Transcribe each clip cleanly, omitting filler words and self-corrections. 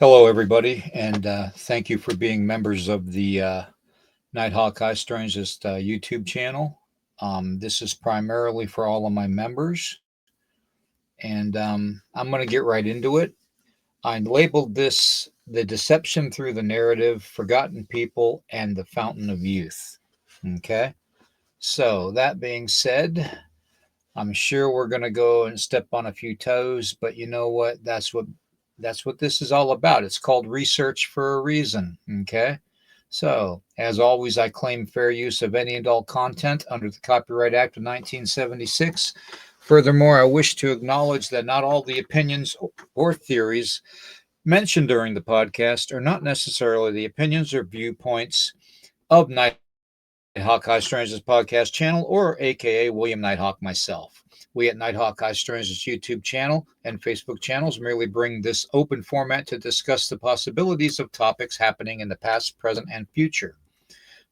Hello, everybody, and thank you for being members of the Nighthawk Eye Strangest YouTube channel. This is primarily for all of my members, and I'm going to get right into it. I labeled this The Deception Through the Narrative, Forgotten People, and the Fountain of Youth. Okay, so that being said, I'm sure we're going to go and step on a few toes, but you know what? That's what this is all about. It's called research for a reason. Okay. So, as always, I claim fair use of any and all content under the Copyright Act of 1976. Furthermore, I wish to acknowledge that not all the opinions or theories mentioned during the podcast are not necessarily the opinions or viewpoints of Nighthawk Eye Strangers podcast channel, or AKA William Nighthawk myself. We at Nighthawk Eye Strangers YouTube channel and Facebook channels merely bring this open format to discuss the possibilities of topics happening in the past, present, and future.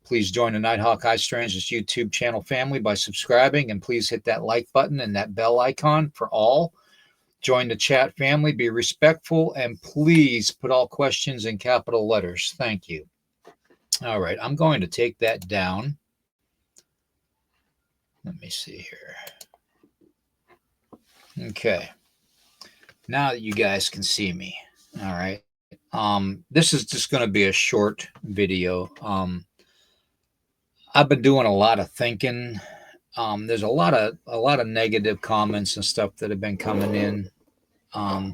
Please join the Nighthawk Eye Strangers YouTube channel family by subscribing, and please hit that like button and that bell icon for all. Join the chat family, be respectful, and please put all questions in capital letters. Thank you. All right, I'm going to take that down. Let me see here. Okay. Now that you guys can see me. All right. This is just going to be a short video. I've been doing a lot of thinking. There's a lot of negative comments and stuff that have been coming in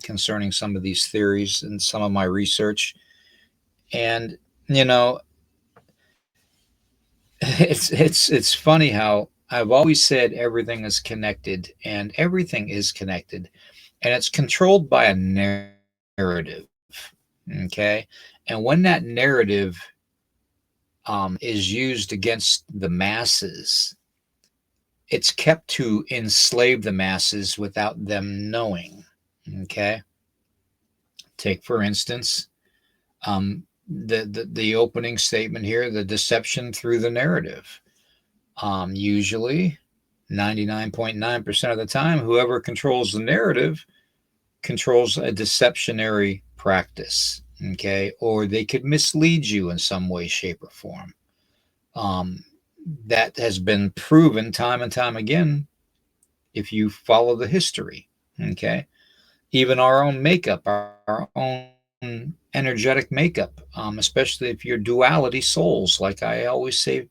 concerning some of these theories and some of my research. And you know, it's funny how I've always said everything is connected, and everything is connected, and it's controlled by a narrative. Okay, and when that narrative is used against the masses, it's kept to enslave the masses without them knowing. Okay, take for instance the opening statement here: the deception through the narrative. Usually, 99.9% of the time, whoever controls the narrative controls a deceptionary practice. Okay, or they could mislead you in some way, shape, or form. That has been proven time and time again if you follow the history. Okay, even our own makeup, our own energetic makeup, especially if you're duality souls, like I always say,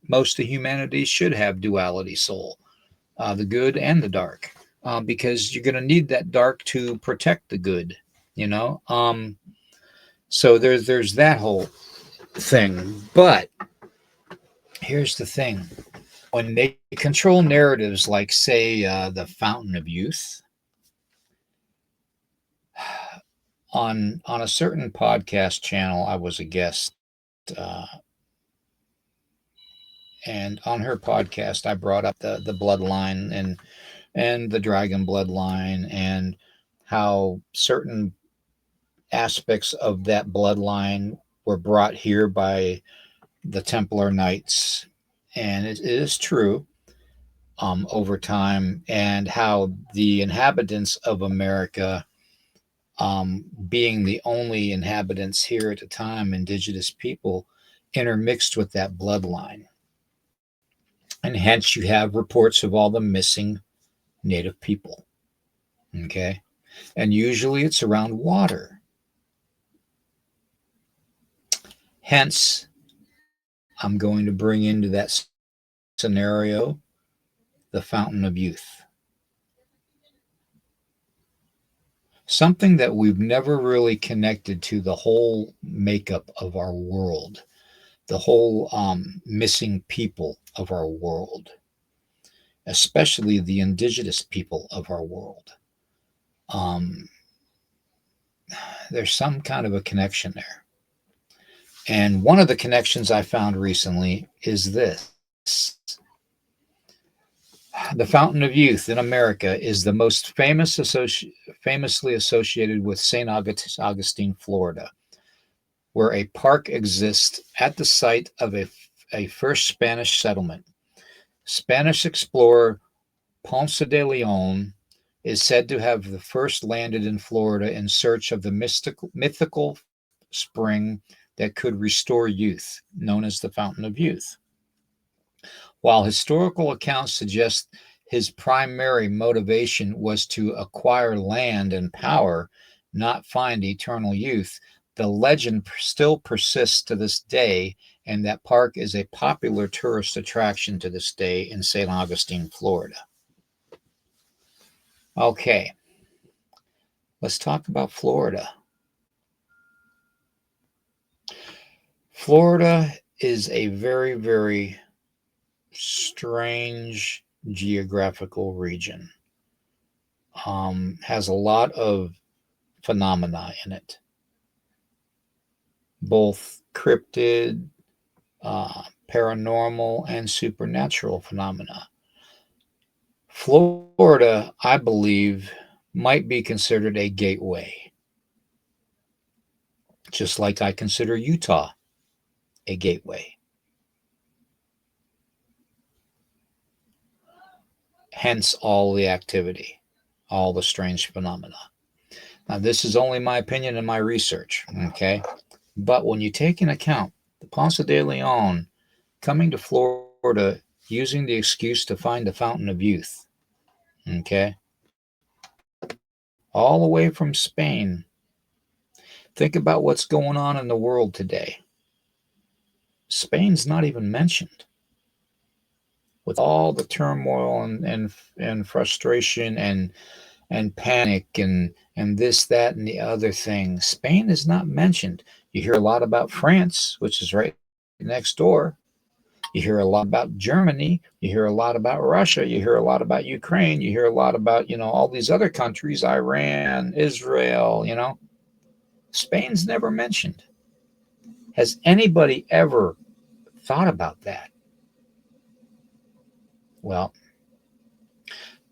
most of humanity should have duality soul, the good and the dark, because you're going to need that dark to protect the good. You know, so there's that whole thing. But here's the thing: when they control narratives like, say, the Fountain of Youth, on a certain podcast channel, I was a guest, uh, and on her podcast, I brought up the bloodline and the dragon bloodline, and how certain aspects of that bloodline were brought here by the Templar Knights, and it is true, over time, and how the inhabitants of America, being the only inhabitants here at the time, indigenous people, intermixed with that bloodline. And hence you have reports of all the missing native people. Okay. And usually it's around water. Hence, I'm going to bring into that scenario the Fountain of Youth. Something that we've never really connected to the whole makeup of our world, the whole missing people of our world, especially the indigenous people of our world. Um, there's some kind of a connection there. And one of the connections I found recently is this: the Fountain of Youth in America is the most famously associated with St. Augustine, Florida, where a park exists at the site of a first Spanish settlement. Spanish explorer Ponce de Leon is said to have the first landed in Florida in search of the mythical spring that could restore youth, known as the Fountain of Youth. While historical accounts suggest his primary motivation was to acquire land and power, not find eternal youth, the legend still persists to this day, and that park is a popular tourist attraction to this day in St. Augustine, Florida. Okay, let's talk about Florida. Florida is a very, very strange geographical region. Has a lot of phenomena in it, both cryptid, paranormal, and supernatural phenomena. Florida, I believe, might be considered a gateway, just like I consider Utah a gateway. Hence all the activity, all the strange phenomena. Now, this is only my opinion and my research, okay? But when you take into account the Ponce de Leon coming to Florida using the excuse to find the fountain of youth, okay, all the way from Spain, think about what's going on in the world today. Spain's not even mentioned with all the turmoil and frustration and panic and this, that, and the other thing. Spain is not mentioned. You hear a lot about France, which is right next door. You hear a lot about Germany. You hear a lot about Russia. You hear a lot about Ukraine. You hear a lot about, all these other countries, Iran, Israel, Spain's never mentioned. Has anybody ever thought about that? Well,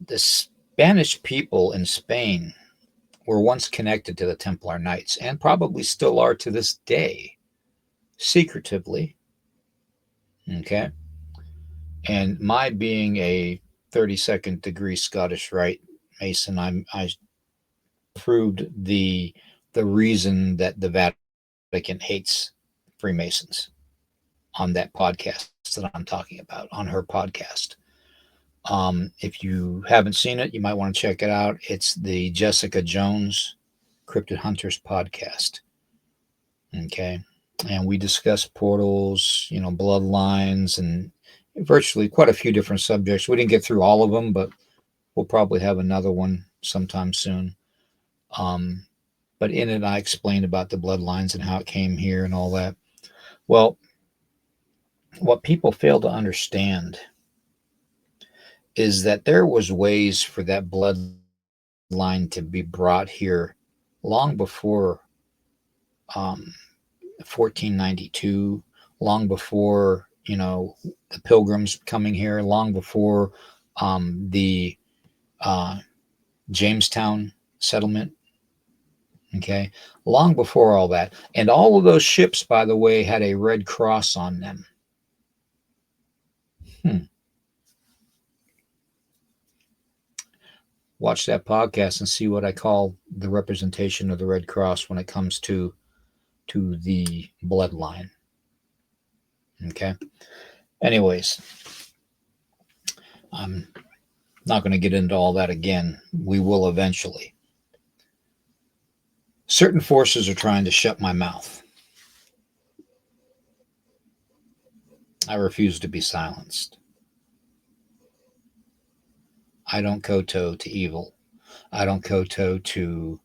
the Spanish people in Spain were once connected to the Templar Knights and probably still are to this day, secretively. Okay. And my being a 32nd degree Scottish Rite Mason, I proved the reason that the Vatican hates Freemasons on that podcast that I'm talking about, on her podcast. If you haven't seen it, you might want to check it out. It's the Jessica Jones Cryptid Hunters podcast. Okay. And we discuss portals, bloodlines, and virtually quite a few different subjects. We didn't get through all of them, but we'll probably have another one sometime soon. But in it, I explained about the bloodlines and how it came here and all that. Well, what people fail to understand is that there was ways for that bloodline to be brought here long before 1492, long before the Pilgrims coming here, long before the Jamestown settlement. Okay, long before all that, and all of those ships, by the way, had a red cross on them. Watch that podcast and see what I call the representation of the Red Cross when it comes to the bloodline. Okay. Anyways, I'm not going to get into all that again. We will eventually. Certain forces are trying to shut my mouth. I refuse to be silenced. I don't kowtow to evil. I don't kowtow to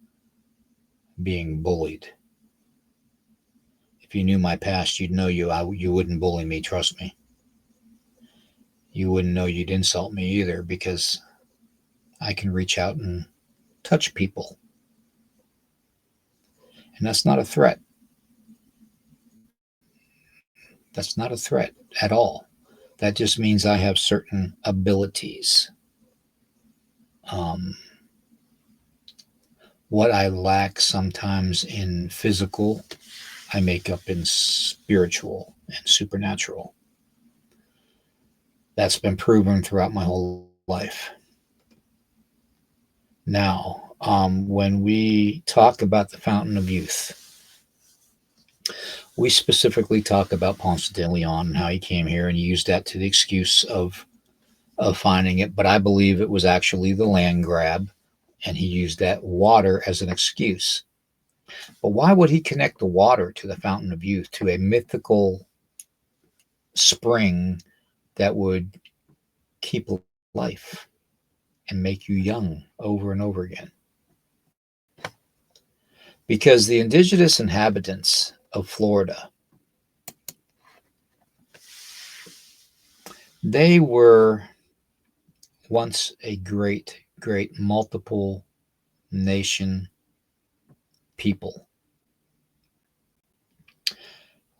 being bullied. If you knew my past, you'd know you wouldn't bully me, trust me. You wouldn't know you'd insult me either, because I can reach out and touch people. And that's not a threat. That's not a threat at all. That just means I have certain abilities. What I lack sometimes in physical, I make up in spiritual and supernatural. That's been proven throughout my whole life. Now, when we talk about the Fountain of Youth, we specifically talk about Ponce de Leon and how he came here and he used that to the excuse of finding it. But I believe it was actually the land grab, and he used that water as an excuse. But why would he connect the water to the Fountain of Youth, to a mythical spring that would keep life and make you young over and over again? Because the indigenous inhabitants of Florida, they were once a great multiple nation people.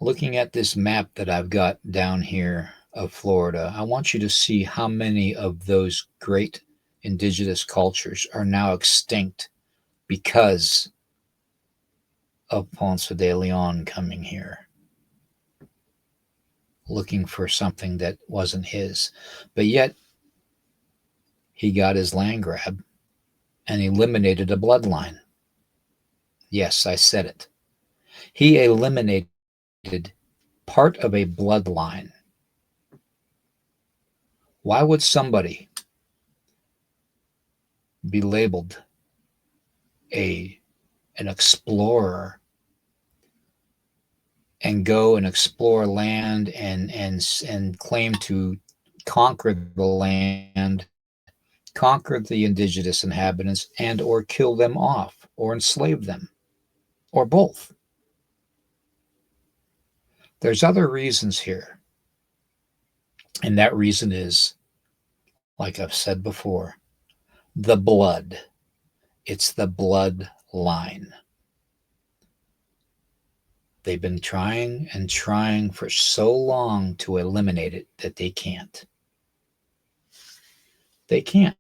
Looking at this map that I've got down here of Florida, I want you to see how many of those great indigenous cultures are now extinct because of Ponce de Leon coming here, looking for something that wasn't his. But yet, he got his land grab and eliminated a bloodline. Yes, I said it. He eliminated part of a bloodline. Why would somebody be labeled a an explorer and go and explore land and claim to conquer the land, conquer the indigenous inhabitants, and or kill them off or enslave them or both? There's other reasons here, and that reason is, like I've said before, the blood. It's the bloodline. They've been trying and trying for so long to eliminate it that they can't. They can't.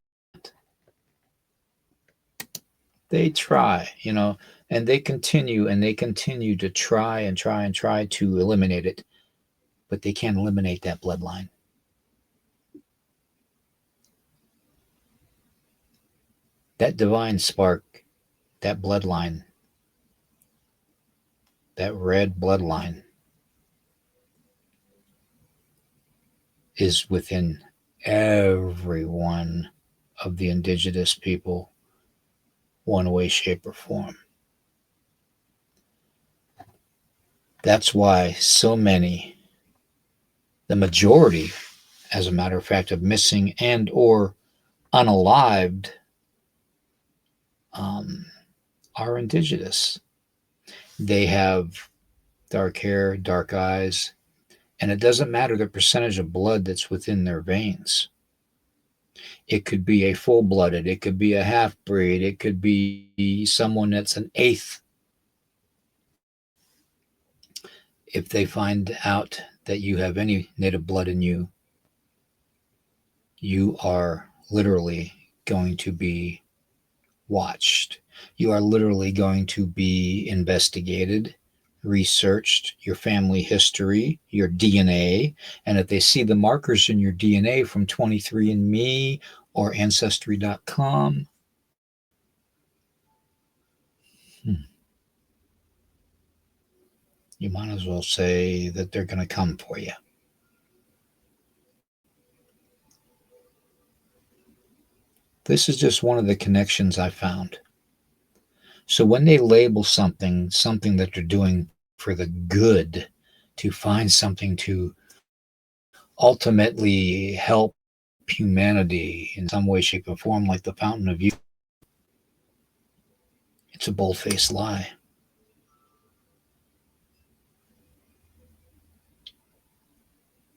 They try, and they continue to try and try and try to eliminate it, but they can't eliminate that bloodline. That divine spark, that bloodline, that red bloodline is within every one of the indigenous people, one way, shape, or form. That's why so many, the majority, as a matter of fact, of missing and or unalived um, are indigenous. They have dark hair, dark eyes, and it doesn't matter the percentage of blood that's within their veins. It could be a full blooded, it could be a half breed, it could be someone that's an eighth. If they find out that you have any native blood in you, you are literally going to be watched. You are literally going to be investigated, researched, your family history, your DNA. And if they see the markers in your DNA from 23andMe or Ancestry.com, you might as well say that they're going to come for you. This is just one of the connections I found. So when they label something that they're doing for the good, to find something to ultimately help humanity in some way, shape, or form, like the Fountain of Youth, it's a bold faced lie.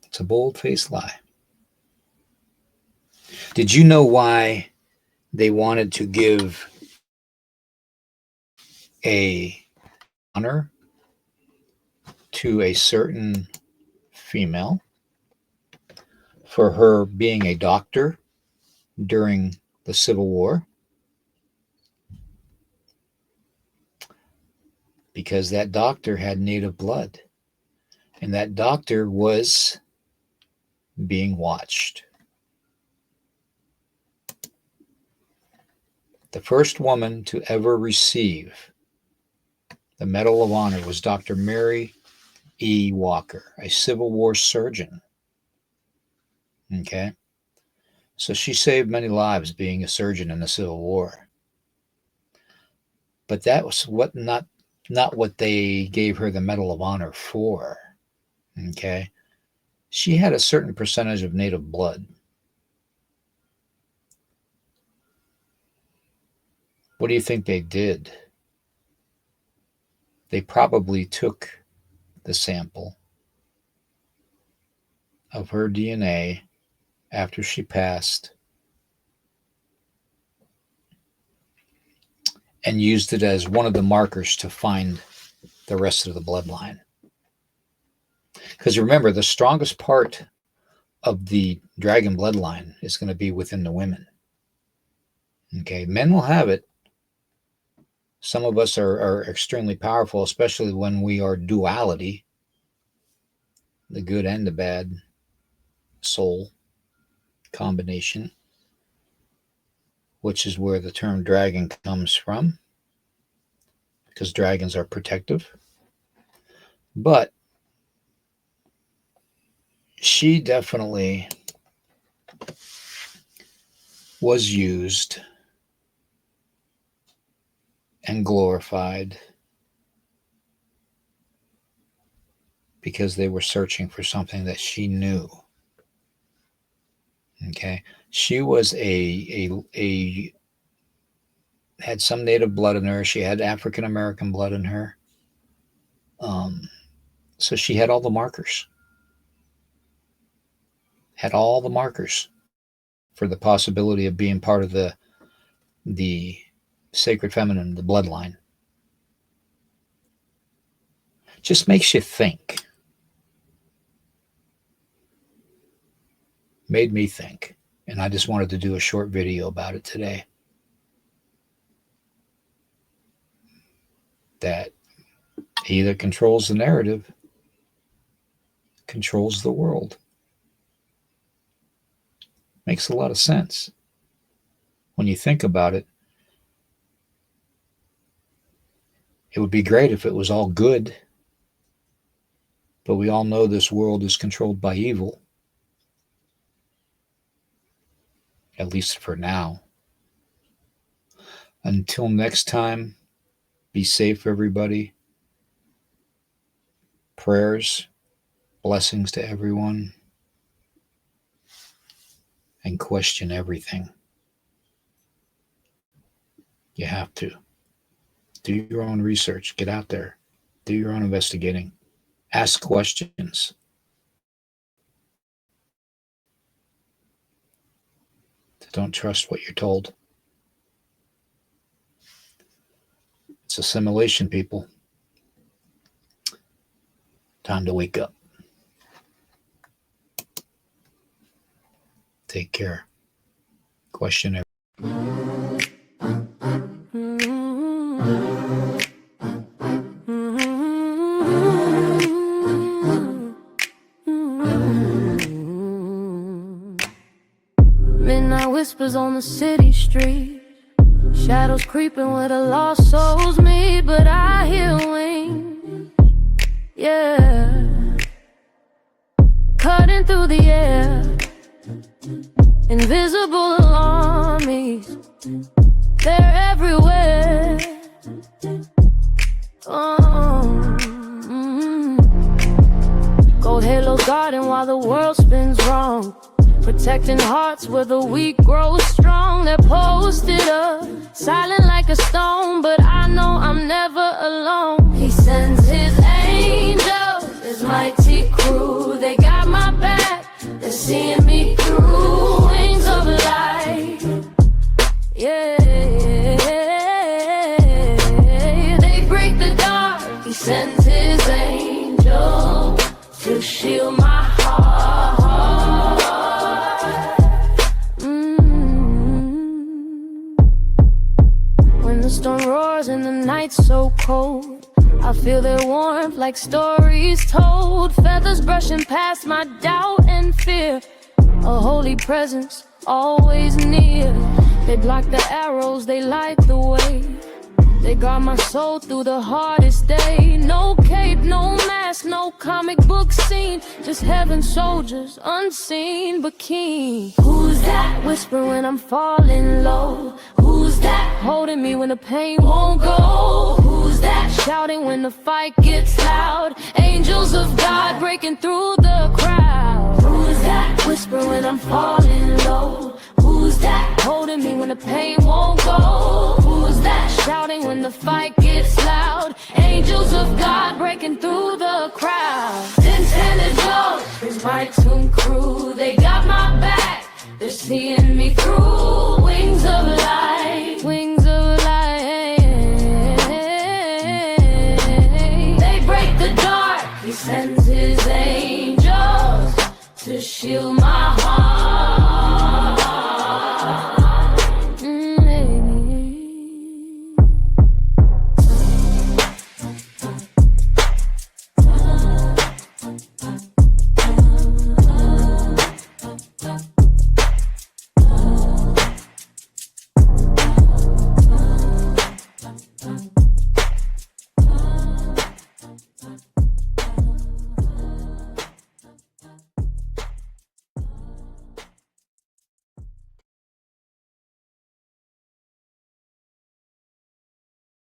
It's a bold faced lie. Did you know why they wanted to give a honor to a certain female for her being a doctor during the Civil War? Because that doctor had native blood, and that doctor was being watched. The first woman to ever receive the Medal of Honor was Dr. Mary E. Walker, a Civil War surgeon. Okay? So she saved many lives being a surgeon in the Civil War. But that was not what they gave her the Medal of Honor for. Okay? She had a certain percentage of native blood. What do you think they did? They probably took the sample of her DNA after she passed and used it as one of the markers to find the rest of the bloodline. Because remember, the strongest part of the dragon bloodline is going to be within the women. Okay, men will have it. Some of us are extremely powerful, especially when we are duality, the good and the bad soul combination, which is where the term dragon comes from, because dragons are protective. But she definitely was used and glorified because they were searching for something that she knew. Okay, she was had some native blood in her. She had African American blood in her. So she had all the markers. Had all the markers for the possibility of being part of the sacred feminine, the bloodline. Just makes you think. Made me think. And I just wanted to do a short video about it today. That he that controls the narrative controls the world. Makes a lot of sense. When you think about it, it would be great if it was all good. But we all know this world is controlled by evil. At least for now. Until next time, be safe, everybody. Prayers, blessings to everyone. And question everything. You have to. Do your own research. Get out there. Do your own investigating. Ask questions. Don't trust what you're told. It's assimilation, people. Time to wake up. Take care. Question everything. Midnight whispers on the city street, shadows creeping where the lost souls meet. But I hear wings, yeah, cutting through the air. Invisible armies, they're everywhere. Gold halos guarding while the world spins wrong, protecting hearts where the weak grow strong. They're posted up, silent like a stone, but I know I'm never alone. He sends his angels, his mighty crew. They got my back, they're seeing me through. Wings of light, yeah. They break the dark, he sends his angel to shield my heart. When the storm roars and the night's so cold, I feel their warmth like stories told. Feathers brushing past my doubt and fear, a holy presence always near. They block the arrows, they light the way. They guard my soul through the hardest day. No cape, no mask, no comic book scene. Just heaven soldiers, unseen but keen. Who's that whisper when I'm falling low? Who's that holding me when the pain won't go? Who's that shouting when the fight gets loud? Angels of God breaking through the crowd. Who's that whisper when I'm falling low? Who's that holding me when the pain won't go? Who's that shouting when the fight gets loud? Angels of God breaking through the crowd. Intended Joe is my tomb crew. They got my back, they're seeing me through. Wings of light